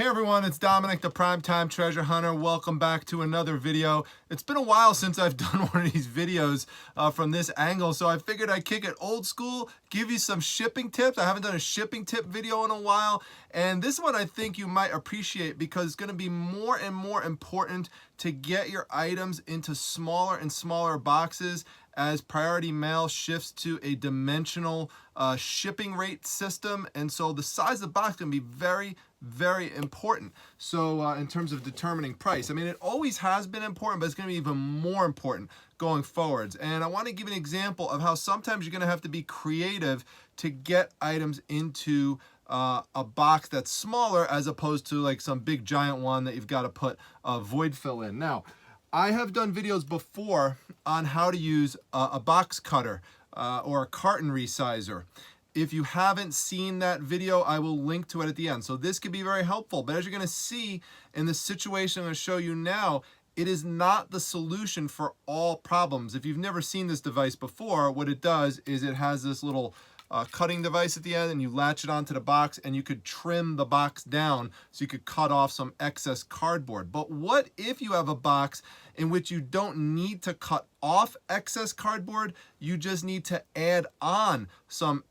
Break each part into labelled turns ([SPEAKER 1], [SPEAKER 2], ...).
[SPEAKER 1] Hey everyone, it's Dominic, the Primetime Treasure Hunter. Welcome back to another video. It's been a while since I've done one of these videos from this angle, so I figured I'd kick it old school, give you some shipping tips. I haven't done a shipping tip video in a while, and this one I think you might appreciate because it's going to be more and more important to get your items into smaller and smaller boxes as priority mail shifts to a dimensional shipping rate system. And so the size of the box can be very, very important. So in terms of determining price, I mean, it always has been important, but it's going to be even more important going forwards. And I want to give an example of how sometimes you're going to have to be creative to get items into a box that's smaller as opposed to like some big giant one that you've got to put a void fill in. Now, I have done videos before on how to use a box cutter or a carton resizer. If you haven't seen that video, I will link to it at the end. So this could be very helpful. But as you're going to see in the situation I'm going to show you now, it is not the solution for all problems. If you've never seen this device before, what it does is it has this little cutting device at the end, and you latch it onto the box and you could trim the box down so you could cut off some excess cardboard. But what if you have a box in which you don't need to cut off excess cardboard, you just need to add on some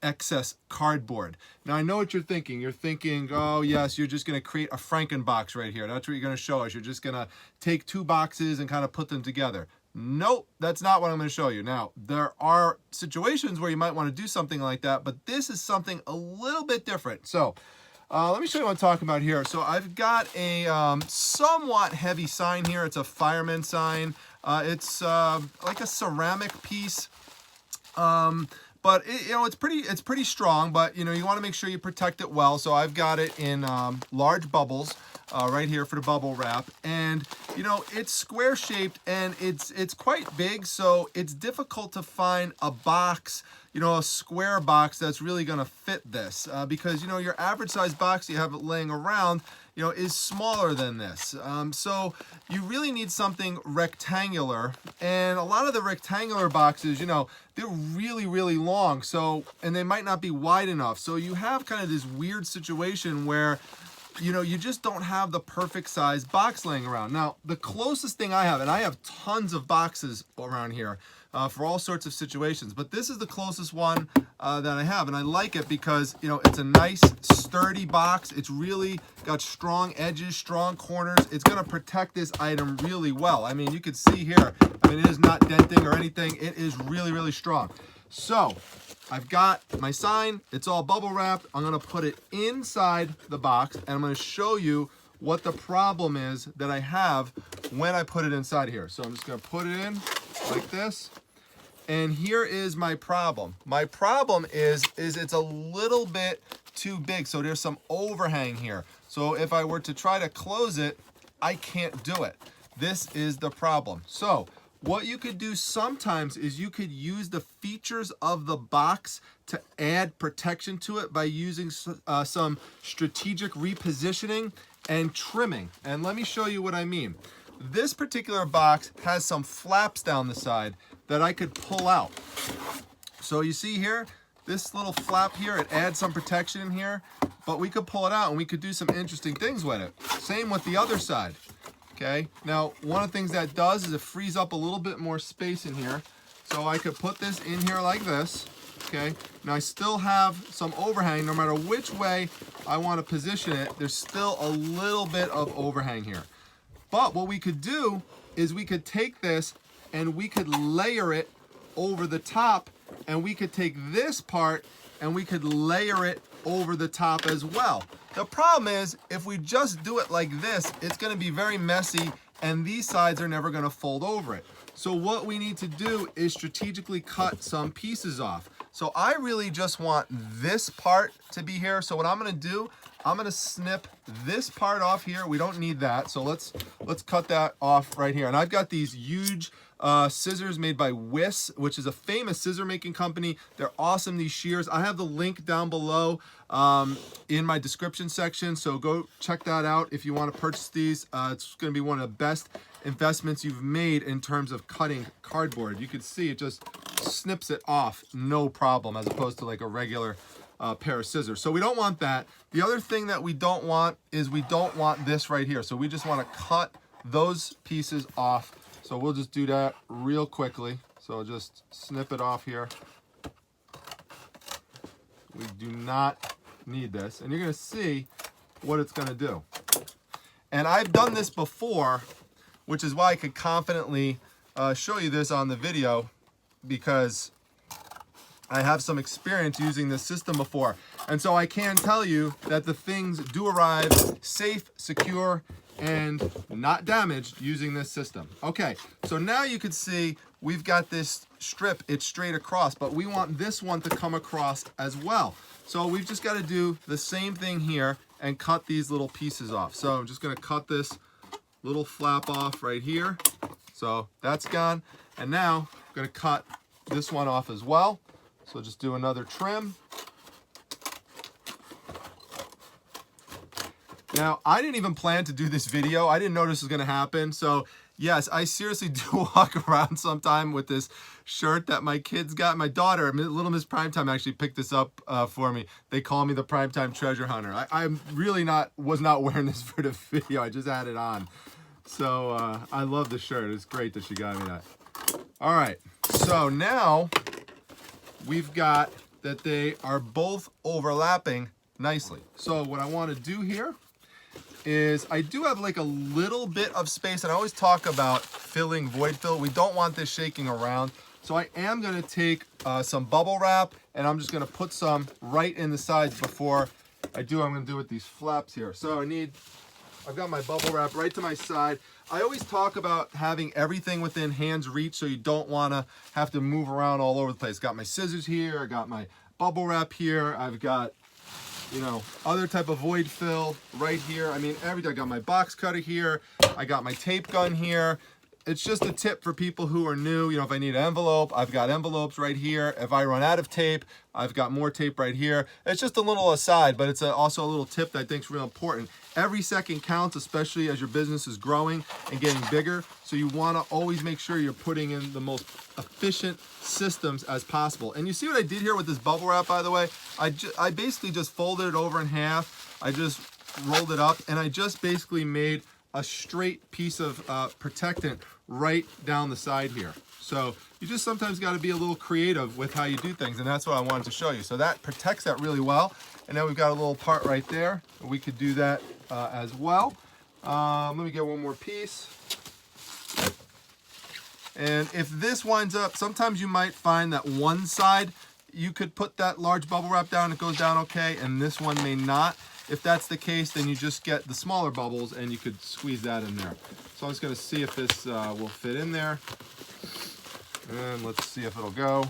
[SPEAKER 1] excess cardboard? Now I know what you're thinking. You're thinking, oh yes, you're just going to create a Frankenbox right here. That's what you're going to show us. You're just going to take two boxes and kind of put them together. Nope, that's not what I'm going to show you. Now, there are situations where you might want to do something like that, but this is something a little bit different. So let me show you what I'm talking about here. So I've got a somewhat heavy sign here. It's a fireman sign. It's like a ceramic piece. But it's pretty strong, but you want to make sure you protect it well. So I've got it in large bubbles right here for the bubble wrap, and it's square shaped and it's quite big, so it's difficult to find a box, a square box that's really going to fit this because your average size box you have it laying around is smaller than this. So you really need something rectangular, and a lot of the rectangular boxes, they're really, really long, and they might not be wide enough. So you have kind of this weird situation where you just don't have the perfect size box laying around. Now, the closest thing I have, and I have tons of boxes around here for all sorts of situations, but this is the closest one that I have, and I like it because it's a nice sturdy box. It's really got strong edges, strong corners. It's going to protect this item really well. I mean, you can see here, it is not denting or anything. It is really, really strong. So I've got my sign. It's all bubble wrapped. I'm going to put it inside the box, and I'm going to show you what the problem is that I have when I put it inside here. So I'm just going to put it in like this. And here is my problem. My problem is it's a little bit too big. So there's some overhang here. So if I were to try to close it, I can't do it. This is the problem. So what you could do sometimes is you could use the features of the box to add protection to it by using some strategic repositioning and trimming. And let me show you what I mean. This particular box has some flaps down the side that I could pull out. So you see here, this little flap here, it adds some protection in here, but we could pull it out and we could do some interesting things with it. Same with the other side. Okay, now one of the things that does is it frees up a little bit more space in here. So I could put this in here like this. Okay, now I still have some overhang. No matter which way I want to position it, there's still a little bit of overhang here. But what we could do is we could take this and we could layer it over the top, and we could take this part and we could layer it over the top as well. The problem is, if we just do it like this, it's going to be very messy, and these sides are never going to fold over it. So what we need to do is strategically cut some pieces off. So I really just want this part to be here. So what I'm going to do, I'm going to snip this part off here. We don't need that. So let's cut that off right here. And I've got these huge scissors made by Wiss, which is a famous scissor making company. They're awesome, these shears. I have the link down below in my description section, so go check that out if you want to purchase these. It's going to be one of the best investments you've made in terms of cutting cardboard. You can see it just snips it off no problem, as opposed to like a regular pair of scissors. So we don't want that. The other thing that we don't want is we don't want this right here. So we just want to cut those pieces off. So we'll just do that real quickly. So just snip it off here. We do not need this. And you're going to see what it's going to do. And I've done this before, which is why I could confidently show you this on the video, because I have some experience using this system before. And so I can tell you that the things do arrive safe, secure, and not damaged using this system. Okay, so now you can see we've got this strip, it's straight across, but we want this one to come across as well. So we've just got to do the same thing here and cut these little pieces off. So I'm just going to cut this little flap off right here. So that's gone. And now I'm going to cut this one off as well. So just do another trim. Now, I didn't even plan to do this video. I didn't know this was going to happen. So yes, I seriously do walk around sometime with this shirt that my kids got. My daughter, Little Miss Primetime, actually picked this up for me. They call me the Primetime Treasure Hunter. I'm really was not wearing this for the video. I just had it on. So I love the shirt. It's great that she got me that. All right, so now we've got that they are both overlapping nicely. So what I want to do here is I do have like a little bit of space, and I always talk about filling void fill. We don't want this shaking around. So I am going to take some bubble wrap, and I'm just going to put some right in the sides before I do. I'm going to do with these flaps here. So I've got my bubble wrap right to my side. I always talk about having everything within hand's reach, so you don't want to have to move around all over the place. Got my scissors here, I got my bubble wrap here, I've got, you know, other type of void fill right here. I mean, everything. I got my box cutter here, I got my tape gun here. It's just a tip for people who are new. You know, if I need an envelope, I've got envelopes right here. If I run out of tape, I've got more tape right here. It's just a little aside, but it's also a little tip that I think is real important. Every second counts, especially as your business is growing and getting bigger. So you want to always make sure you're putting in the most efficient systems as possible. And you see what I did here with this bubble wrap, by the way? I basically just folded it over in half. I just rolled it up, and I just basically made a straight piece of protectant right down the side here. So you just sometimes got to be a little creative with how you do things, and that's what I wanted to show you. So that protects that really well. And then we've got a little part right there. We could do that as well. Let me get one more piece. And if this winds up, sometimes you might find that one side you could put that large bubble wrap down, it goes down okay, and this one may not. If that's the case, then you just get the smaller bubbles and you could squeeze that in there. So I'm just going to see if this will fit in there. And let's see if it'll go.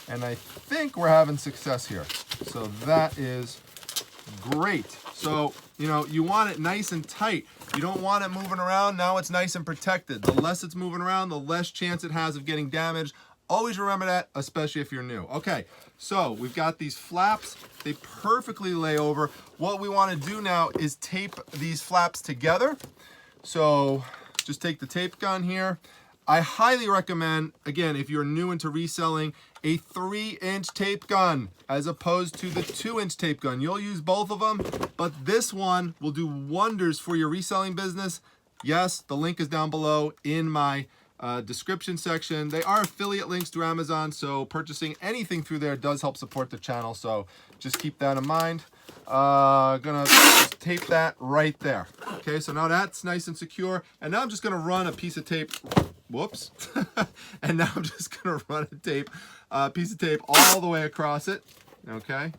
[SPEAKER 1] And I think we're having success here. So that is great. So, you know, you want it nice and tight. You don't want it moving around. Now it's nice and protected. The less it's moving around, the less chance it has of getting damaged. Always remember that, especially if you're new. Okay, so we've got these flaps. They perfectly lay over. What we want to do now is tape these flaps together. So just take the tape gun here. I highly recommend, again, if you're new into reselling, a 3-inch tape gun as opposed to the 2-inch tape gun. You'll use both of them, but this one will do wonders for your reselling business. Yes, the link is down below in my description section. They are affiliate links through Amazon, so purchasing anything through there does help support the channel, so just keep that in mind. Gonna just tape that right there. Okay, so now that's nice and secure, and now I'm just gonna run a piece of tape, whoops, and now I'm just gonna run a piece of tape all the way across it. Okay,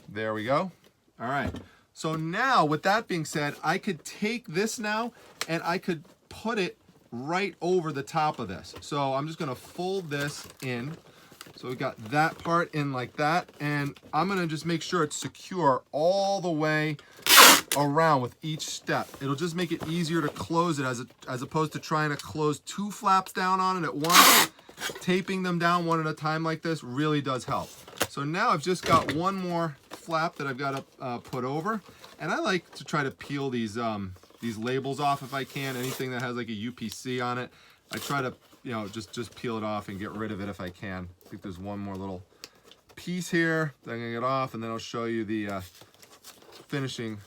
[SPEAKER 1] there we go. All right, so now with that being said, I could take this now and I could put it right over the top of this. So I'm just gonna fold this in. So we got that part in like that, and I'm gonna just make sure it's secure all the way around with each step. It'll just make it easier to close it as opposed to trying to close 2 flaps down on it at once. Taping them down one at a time like this really does help. So now I've just got one more flap that I've got to put over, and I like to try to peel these labels off if I can. Anything that has like a UPC on it, I try to, you know, just peel it off and get rid of it if I can. I think there's one more little piece here that I'm gonna get off, and then I'll show you the finishing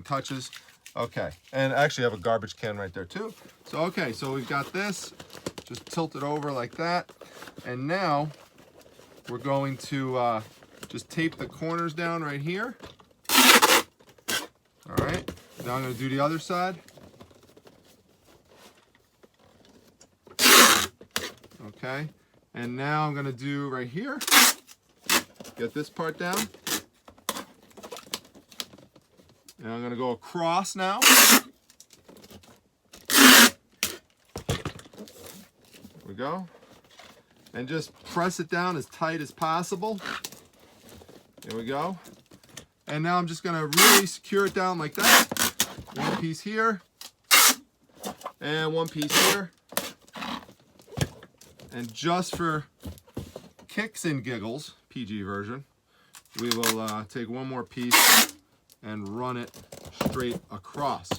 [SPEAKER 1] touches. Okay, and actually I have a garbage can right there too. So okay, so we've got this, just tilt it over like that, and now we're going to just tape the corners down right here. All right, now I'm gonna do the other side. Okay, and now I'm gonna do right here, get this part down. And I'm gonna go across now. There we go. And just press it down as tight as possible. There we go. And now I'm just gonna really secure it down like that. One piece here, and one piece here. And just for kicks and giggles, PG version, we will take one more piece and run it straight across.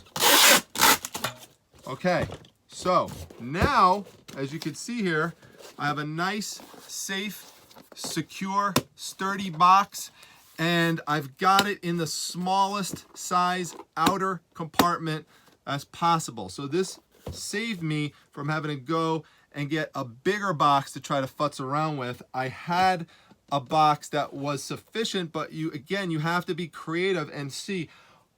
[SPEAKER 1] Okay, so now, as you can see here, I have a nice, safe, secure, sturdy box, and I've got it in the smallest size outer compartment as possible. So this saved me from having to go and get a bigger box to try to futz around with. I had a box that was sufficient, but you have to be creative and see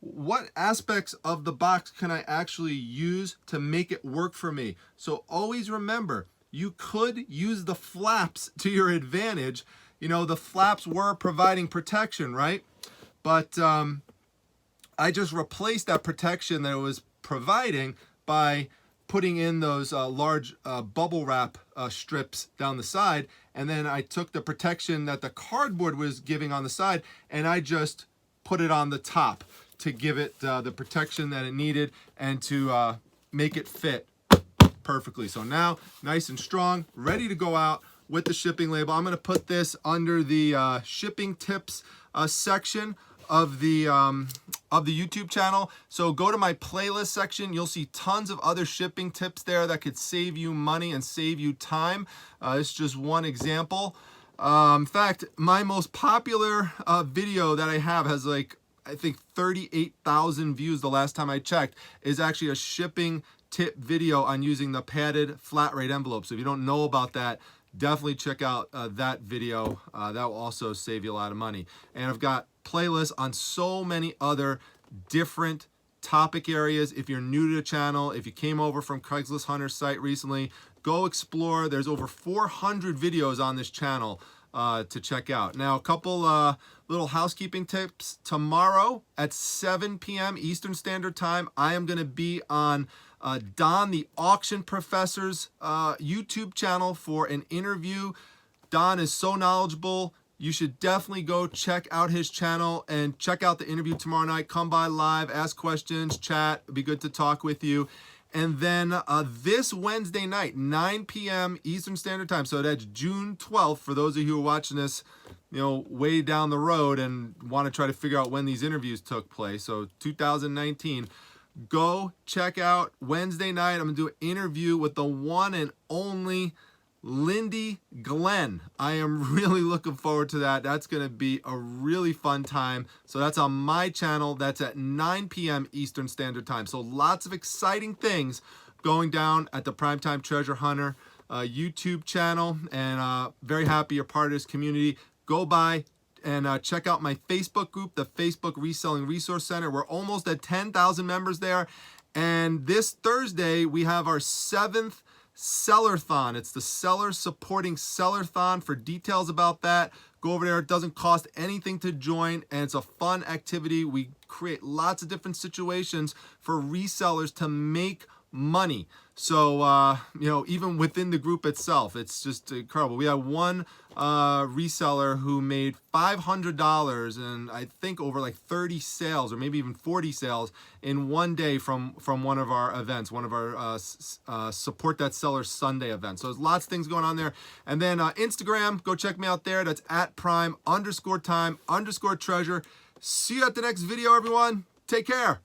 [SPEAKER 1] what aspects of the box can I actually use to make it work for me. So always remember, you could use the flaps to your advantage. You know, the flaps were providing protection, right? But I just replaced that protection that it was providing by putting in those large bubble wrap strips down the side, and then I took the protection that the cardboard was giving on the side, and I just put it on the top to give it the protection that it needed and to make it fit perfectly. So now, nice and strong, ready to go out with the shipping label. I'm gonna put this under the shipping tips section of the YouTube channel. So go to my playlist section. You'll see tons of other shipping tips there that could save you money and save you time. It's just one example. In fact, my most popular video that I have has like, I think 38,000 views the last time I checked, is actually a shipping tip video on using the padded flat rate envelope. So if you don't know about that, definitely check out that video. That will also save you a lot of money. And I've got playlists on so many other different topic areas. If you're new to the channel, if you came over from Craigslist Hunter's site recently, go explore. There's over 400 videos on this channel to check out. Now, a couple little housekeeping tips. Tomorrow at 7 p.m. Eastern Standard Time, I am going to be on Don the Auction Professor's YouTube channel for an interview. Don is so knowledgeable. You should definitely go check out his channel and check out the interview tomorrow night. Come by live, ask questions, chat. It'd be good to talk with you. And then this Wednesday night, 9 p.m. Eastern Standard Time. So that's June 12th for those of you who are watching this, you know, way down the road and want to try to figure out when these interviews took place. So 2019. Go check out Wednesday night. I'm going to do an interview with the one and only Lindy Glenn. I am really looking forward to that. That's going to be a really fun time. So that's on my channel. That's at 9 p.m. Eastern Standard Time. So lots of exciting things going down at the Primetime Treasure Hunter YouTube channel. And very happy you're part of this community. Go by and check out my Facebook group, the Facebook Reselling Resource Center. We're almost at 10,000 members there. And this Thursday, we have our 7th Sellerthon. It's the Seller Supporting Sellerthon. For details about that, go over there. It doesn't cost anything to join, and it's a fun activity. We create lots of different situations for resellers to make money. So, you know, even within the group itself, it's just incredible. We had one reseller who made $500 and I think over like 30 sales or maybe even 40 sales in one day from one of our events, one of our Support That Seller Sunday events. So there's lots of things going on there. And then Instagram, go check me out there. That's at prime_time_treasure. See you at the next video, everyone. Take care.